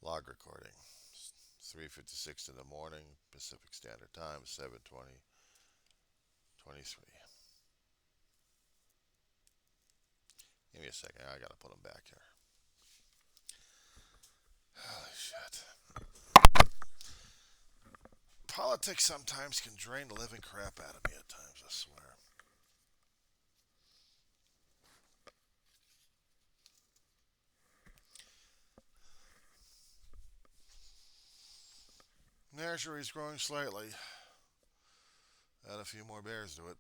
Log recording. 3:56 in the morning, Pacific Standard Time, 7:20:23. Give me a second. I gotta put them back here. Holy shit. Politics sometimes can drain the living crap out of me at times, I swear. Nursery's growing slightly. Add a few more bears to it.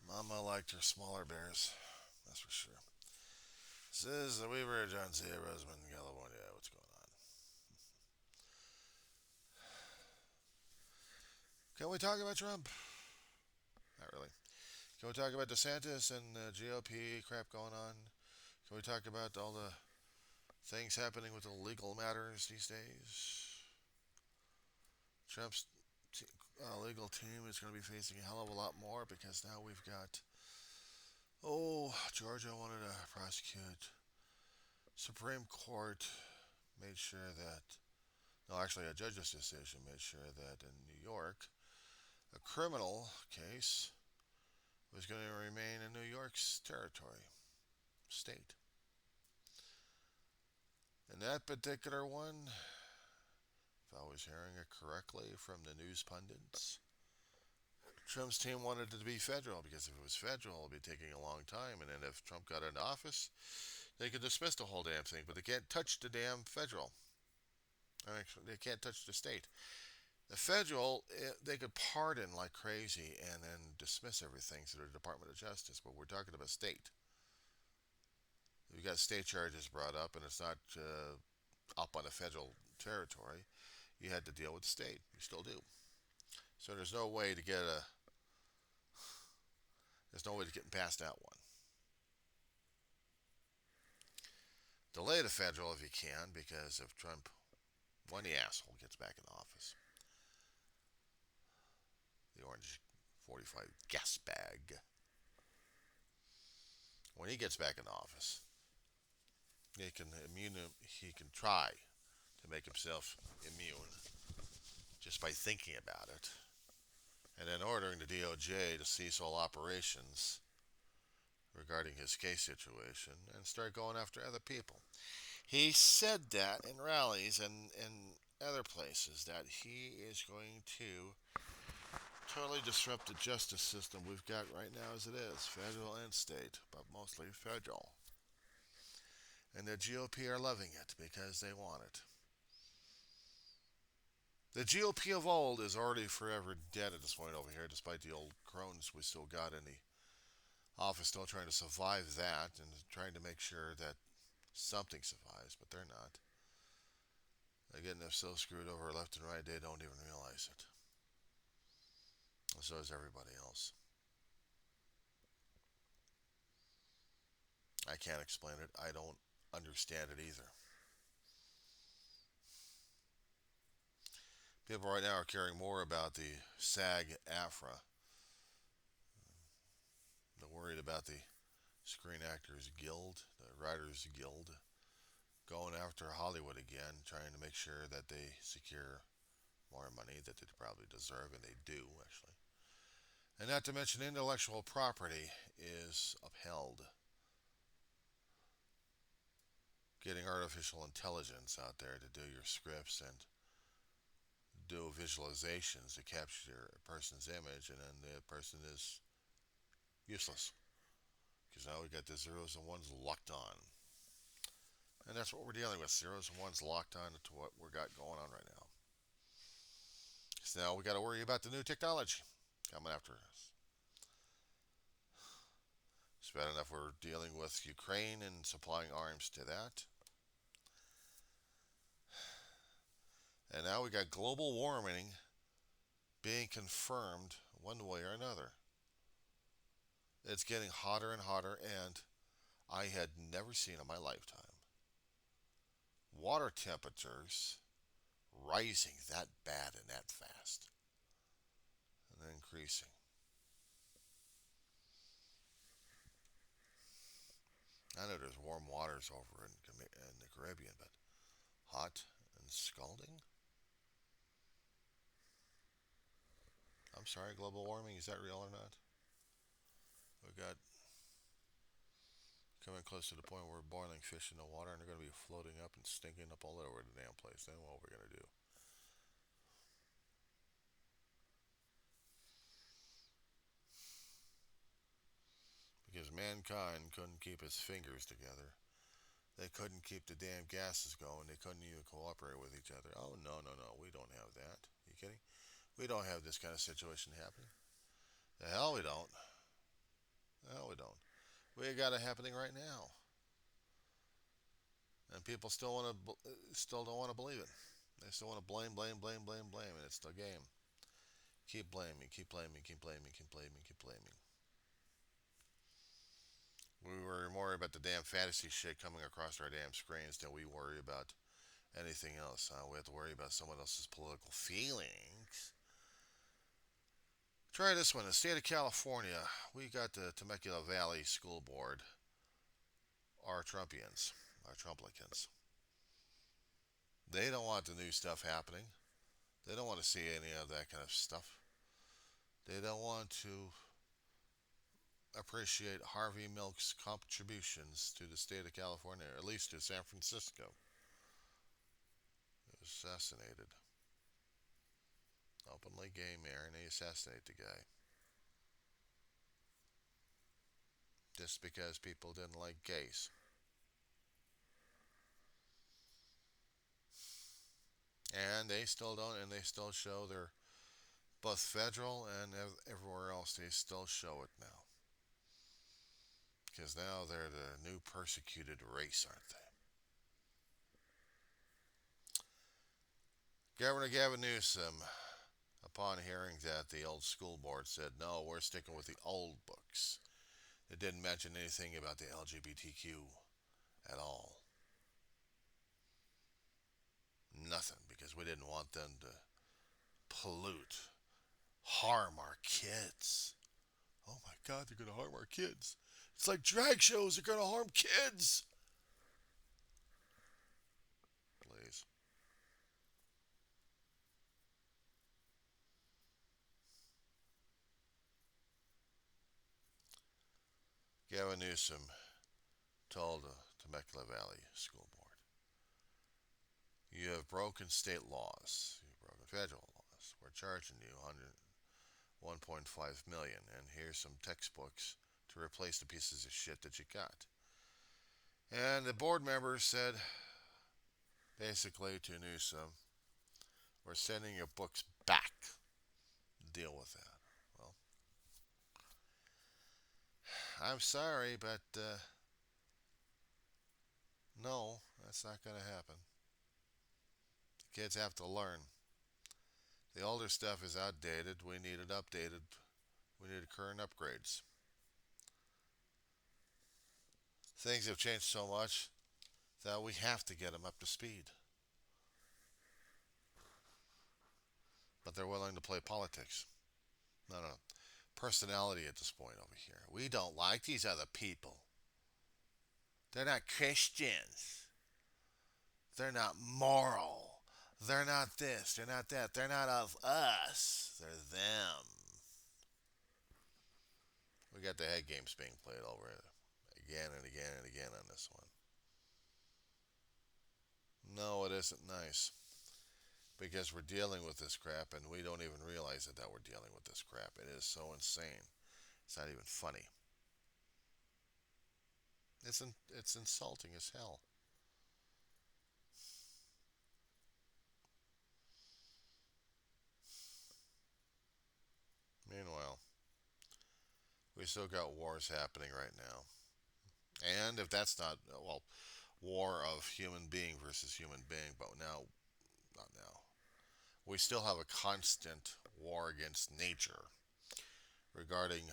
Mama liked her smaller bears, that's for sure. This is the Weaver, John C. Roseman, California. What's going on? Can we talk about Trump? Not really. Can we talk about DeSantis and the GOP crap going on? Can we talk about all the things happening with the legal matters these days? Trump's legal team is going to be facing a hell of a lot more because now we've got, Georgia wanted to prosecute. Supreme Court made sure that, no, actually, a judge's decision made sure that in New York, a criminal case was going to remain in New York's territory, state. In that particular one, if I was hearing it correctly from the news pundits, Trump's team wanted it to be federal because if it was federal, it would be taking a long time. And then if Trump got into office, they could dismiss the whole damn thing, but they can't touch the damn federal. Actually, they can't touch the state. The federal, they could pardon like crazy and then dismiss everything through the Department of Justice, but we're talking about state. You've got state charges brought up, and it's not up on the federal territory. You had to deal with the state. You still do. So there's no way to get past that one. Delay the federal if you can, because if Trump, when the asshole gets back in office, the orange 45 gas bag, when he gets back in office, he can try to make himself immune just by thinking about it, and then ordering the DOJ to cease all operations regarding his case situation and start going after other people. He said that in rallies and in other places that he is going to totally disrupt the justice system we've got right now as it is, federal and state, but mostly federal. And the GOP are loving it because they want it. The GOP of old is already forever dead at this point over here, despite the old crones we still got in the office still trying to survive that and trying to make sure that something survives, but they're not. They're getting themselves screwed over left and right. They don't even realize it. So is everybody else. I can't explain it. I don't understand it either. People right now are caring more about the SAG AFRA. They're worried about the Screen Actors Guild, the Writers Guild, going after Hollywood again, trying to make sure that they secure more money that they probably deserve, and they do, actually. And not to mention, intellectual property is upheld. Getting artificial intelligence out there to do your scripts and do visualizations to capture a person's image, and then the person is useless. Because now we got the zeros and ones locked on. And that's what we're dealing with, zeros and ones locked on to what we got going on right now. So now we got to worry about the new technology coming after us. It's bad enough we're dealing with Ukraine and supplying arms to that. And now we got global warming being confirmed one way or another. It's getting hotter and hotter, and I had never seen in my lifetime water temperatures rising that bad and that fast and increasing. Canada's warm waters over in the Caribbean, but hot and scalding? I'm sorry, global warming, is that real or not? We got coming close to the point where we're boiling fish in the water and they're going to be floating up and stinking up all over the damn place. Then what are we going to do? Because mankind couldn't keep his fingers together. They couldn't keep the damn gases going. They couldn't even cooperate with each other. Oh, no, no, no. We don't have that. You kidding? We don't have this kind of situation happening. The hell we don't. The hell we don't. We got it happening right now. And people still don't want to believe it. They still want to blame, blame, blame, blame, blame, and it's the game. Keep blaming, keep blaming, keep blaming, keep blaming, keep blaming. We worry more about the damn fantasy shit coming across our damn screens than we worry about anything else. We have to worry about someone else's political feelings. Try this one. The state of California, we got the Temecula Valley School Board, our Trumpians, our Trumplicans. They don't want the new stuff happening. They don't want to see any of that kind of stuff. They don't want to appreciate Harvey Milk's contributions to the state of California, or at least to San Francisco. He was assassinated. Openly gay mayor, and they assassinate the guy. Just because people didn't like gays. And they still don't, and they still show their, both federal and everywhere else, they still show it now. Because now they're the new persecuted race, aren't they? Governor Gavin Newsom, upon hearing that, the old school board said, no, we're sticking with the old books. It didn't mention anything about the LGBTQ at all. Nothing, because we didn't want them to pollute, harm our kids. Oh my God, they're going to harm our kids. It's like drag shows are going to harm kids. Please. Gavin Newsom told the Temecula Valley School Board, you have broken state laws. You've broken federal laws. We're charging you 1.5 million, and here's some textbooks to replace the pieces of shit that you got. And the board members said, basically to Newsom, we're sending your books back. Deal with that. Well, I'm sorry, but no, that's not going to happen. The kids have to learn. The older stuff is outdated. We need it updated. We need current upgrades. Things have changed so much that we have to get them up to speed. But they're willing to play politics. No, no. Personality at this point over here. We don't like these other people. They're not Christians. They're not moral. They're not this. They're not that. They're not of us. They're them. We got the head games being played over again and again and again on this one. No, it isn't nice. Because we're dealing with this crap and we don't even realize that we're dealing with this crap. It is so insane. It's not even funny. It's insulting as hell. Meanwhile, we still got wars happening right now. And if that's not, well, war of human being versus human being, but now, not now. We still have a constant war against nature regarding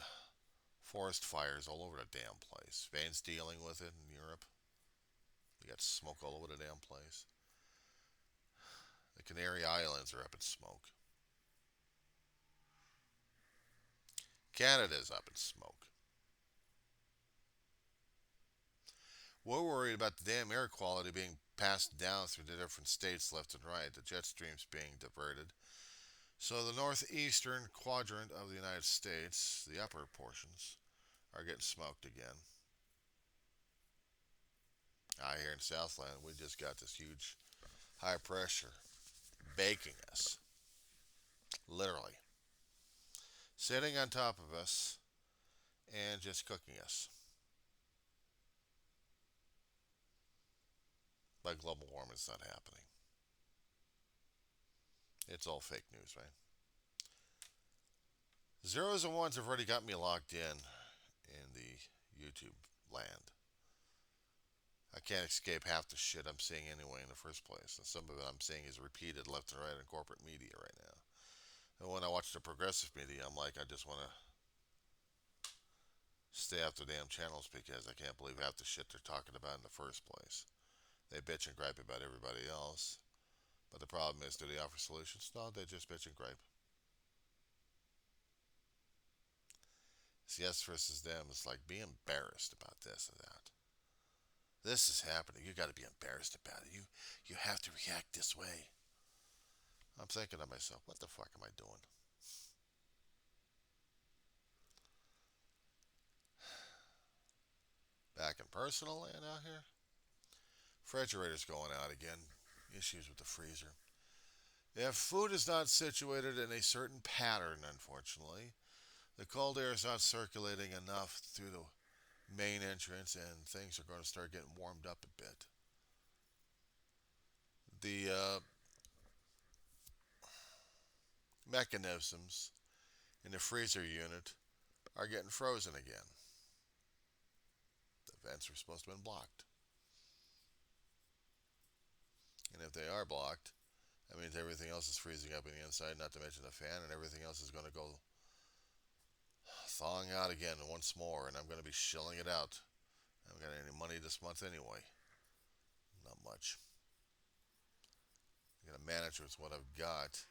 forest fires all over the damn place. Spain's dealing with it in Europe. We got smoke all over the damn place. The Canary Islands are up in smoke. Canada's up in smoke. We're worried about the damn air quality being passed down through the different states left and right, the jet streams being diverted. So the northeastern quadrant of the United States, the upper portions, are getting smoked again. Out here in Southland, we just got this huge high pressure baking us, literally, sitting on top of us and just cooking us. But global warming is not happening. It's all fake news, right? Zeros and ones have already got me locked in the YouTube land. I can't escape half the shit I'm seeing anyway in the first place. And some of it I'm seeing is repeated left and right in corporate media right now. And when I watch the progressive media, I'm like, I just want to stay off the damn channels because I can't believe half the shit they're talking about in the first place. They bitch and gripe about everybody else. But the problem is, do they offer solutions? No, they just bitch and gripe. It's yes versus them. It's like, be embarrassed about this or that. This is happening. You got to be embarrassed about it. You have to react this way. I'm thinking to myself, what the fuck am I doing? Back in personal land out here, refrigerator's going out again. Issues with the freezer. If food is not situated in a certain pattern, unfortunately, the cold air is not circulating enough through the main entrance, and things are going to start getting warmed up a bit. The mechanisms in the freezer unit are getting frozen again. The vents were supposed to have been blocked. And if they are blocked, that means everything else is freezing up in the inside, not to mention the fan, and everything else is going to go thawing out again once more, and I'm going to be shilling it out. I haven't got any money this month anyway. Not much. I'm going to manage with what I've got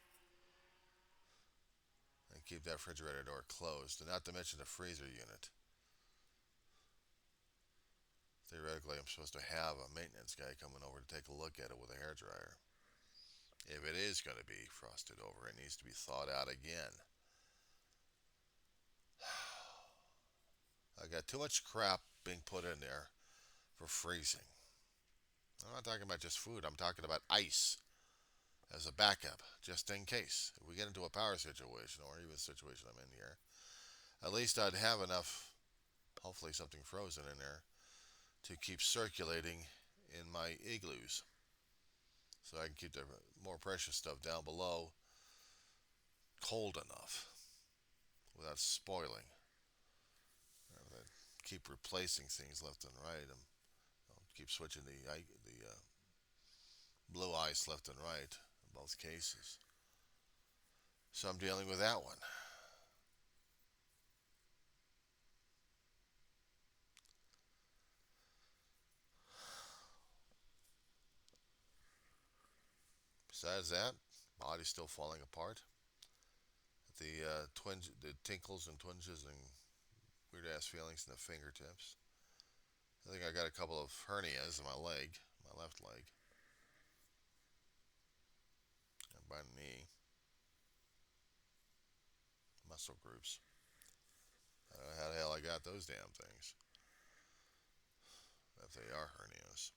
and keep that refrigerator door closed, and not to mention the freezer unit. Theoretically, I'm supposed to have a maintenance guy coming over to take a look at it with a hairdryer. If it is going to be frosted over, it needs to be thawed out again. I got too much crap being put in there for freezing. I'm not talking about just food, I'm talking about ice as a backup, just in case. If we get into a power situation, or even the situation I'm in here, at least I'd have enough, hopefully something frozen in there, to keep circulating in my igloos. So I can keep the more precious stuff down below cold enough without spoiling. Keep replacing things left and right, and keep switching the blue ice left and right in both cases. So I'm dealing with that one. Besides that, body's still falling apart. The tinkles and twinges and weird ass feelings in the fingertips. I think I got a couple of hernias in my leg, my left leg, and my knee, muscle groups. I don't know how the hell I got those damn things, if they are hernias.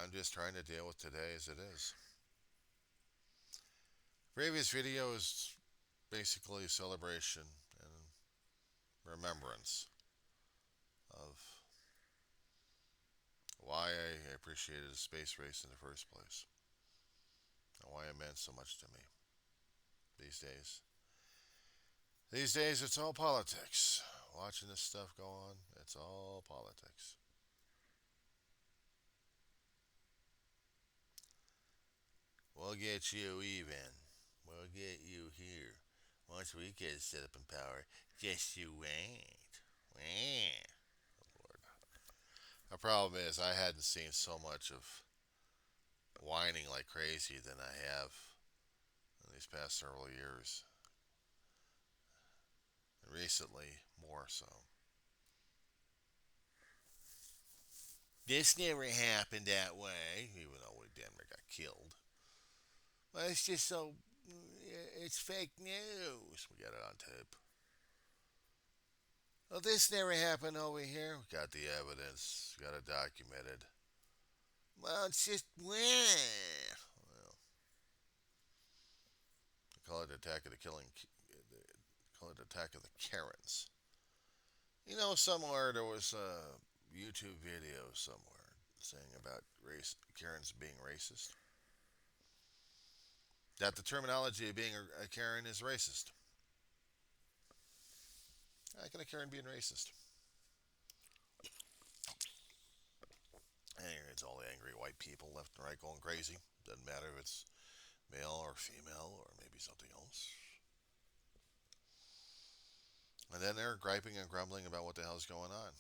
I'm just trying to deal with today as it is. Previous video is basically a celebration and remembrance of why I appreciated the space race in the first place and why it meant so much to me these days. These days, it's all politics. Watching this stuff go on, it's all politics. We'll get you even. We'll get you here. Once we get set up in power, just you wait. Wait. Lord. The problem is, I hadn't seen so much of whining like crazy than I have in these past several years. recently more so. This never happened that way, even though we damn near got killed. Well, it's just so. It's fake news. We got it on tape. Well, this never happened over here. We got the evidence. Got it documented. Well, it's just. Well, they call it attack of the killing. They call it attack of the Karens. You know, somewhere there was a YouTube video somewhere saying about race Karens being racist. That the terminology of being a Karen is racist. How can a Karen be racist? And it's all the angry white people left and right going crazy. Doesn't matter if it's male or female or maybe something else. And then they're griping and grumbling about what the hell's going on.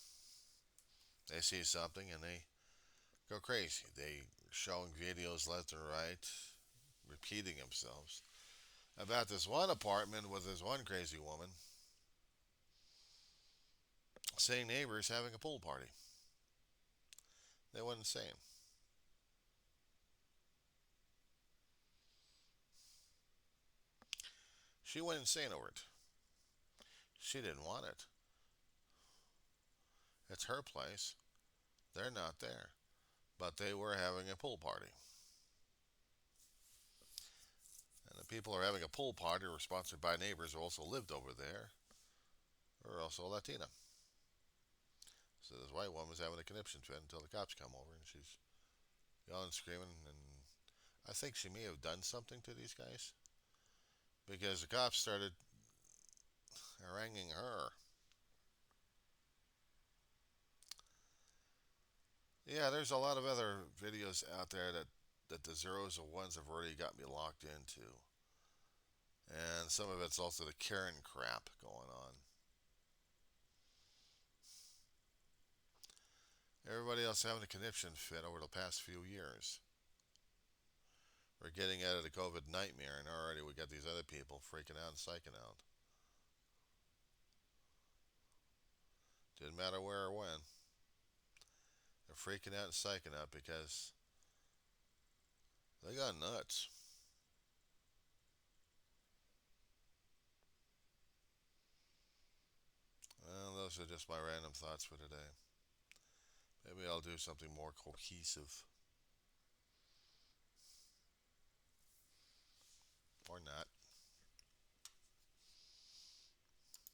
They see something and they go crazy. They showing videos left and right, repeating themselves about this one apartment with this one crazy woman saying neighbors having a pool party. They went insane. She went insane over it. She didn't want it. It's her place. They're not there. But they were having a pool party. And the people who are having a pool party were sponsored by neighbors who also lived over there, or also Latina. So this white woman was having a conniption fit until the cops come over and she's yelling and screaming. And I think she may have done something to these guys because the cops started haranguing her. Yeah, there's a lot of other videos out there that the zeros and ones have already got me locked into. And some of it's also the Karen crap going on. Everybody else having a conniption fit over the past few years. We're getting out of the COVID nightmare, and already we got these other people freaking out and psyching out. Didn't matter where or when. They're freaking out and psyching out because they got nuts. Well, those are just my random thoughts for today. Maybe I'll do something more cohesive. Or not.